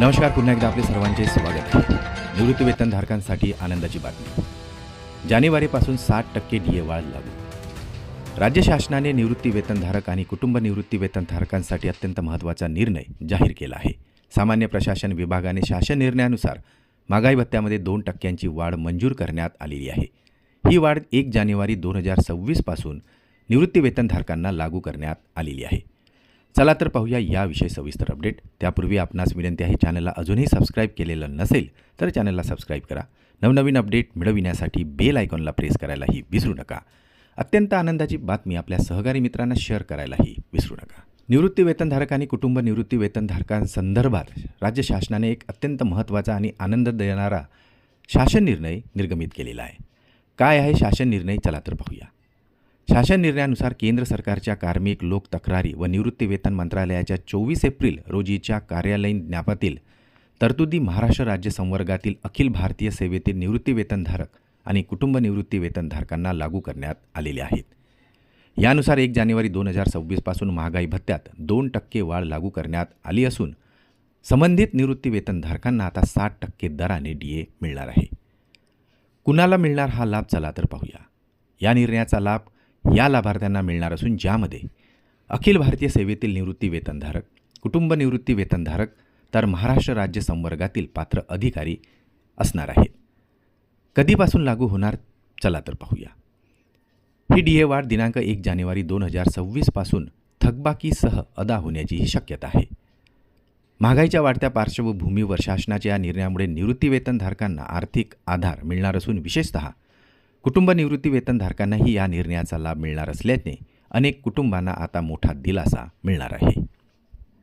नमस्कार, पुन्हा एकदा आपले सर्वांचे स्वागत आहे. निवृत्ती वेतनधारकांसाठी आनंदाची बातमी. जानेवारीपासून 60% डीए वाढ लागू. राज्य शासनाने निवृत्ती वेतनधारक आणि कुटुंब निवृत्ती वेतनधारकांसाठी अत्यंत महत्त्वाचा निर्णय जाहीर केला आहे. सामान्य प्रशासन विभागाने शासन निर्णयानुसार महागाई भत्त्यामध्ये 2% वाढ मंजूर करण्यात आलेली आहे. ही वाढ 1 जानेवारी 2026 पासून निवृत्ती वेतनधारकांना लागू करण्यात आलेली आहे. चला तर पाहूया याविषयी सविस्तर अपडेट. त्यापूर्वी आपणास विनंती आहे, चॅनलला अजूनही सबस्क्राईब केलेलं नसेल तर चॅनलला सबस्क्राईब करा. नवनवीन अपडेट मिळविण्यासाठी बेल आयकॉनला प्रेस करायलाही विसरू नका. अत्यंत आनंदाची बातमी आपल्या सहकारी मित्रांना शेअर करायलाही विसरू नका. निवृत्ती वेतनधारक आणि कुटुंब निवृत्ती वेतनधारकांसंदर्भात राज्य शासनाने एक अत्यंत महत्त्वाचा आणि आनंद देणारा शासन निर्णय निर्गमित केलेला आहे. काय आहे शासन निर्णय? चला तर पाहूया. शासन निर्णयानुसार केंद्र सरकारच्या कार्मिक, लोक तक्रारी व निवृत्ती वेतन मंत्रालयाच्या 24 एप्रिल रोजीच्या कार्यालयीन ज्ञापनातील तरतुदी महाराष्ट्र राज्य संवर्गातील अखिल भारतीय सेवेतील निवृत्ती वेतनधारक आणि कुटुंब निवृत्ती वेतनधारकांना लागू करण्यात आलेले आहेत. यानुसार 1 जानेवारी 2026 पासून महागाई भत्त्यात 2% वाढ लागू करण्यात आली असून संबंधित निवृत्ती वेतनधारकांना आता 60% दराने डीए मिळणार आहे. कुणाला मिळणार हा लाभ? चला तर पाहूया. या निर्णयाचा लाभ या लाभार्थ्यांना मिळणार असून ज्यामध्ये अखिल भारतीय सेवेतील निवृत्ती वेतनधारक, कुटुंब निवृत्ती वेतनधारक तर महाराष्ट्र राज्य संवर्गातील पात्र अधिकारी असणार आहेत. कधीपासून लागू होणार? चला तर पाहूया. ही डीए वाढ दिनांक 1 जानेवारी 2026 पासून थकबाकीसह अदा होण्याचीही शक्यता आहे. महागाईच्या वाढत्या पार्श्वभूमीवर शासनाच्या या निर्णयामुळे निवृत्ती वेतनधारकांना आर्थिक आधार मिळणार असून विशेषतः कुटुंब निवृत्ती वेतनधारकांनाही या निर्णयाचा लाभ मिळणार असल्याने अनेक कुटुंबांना आता मोठा दिलासा मिळणार आहे.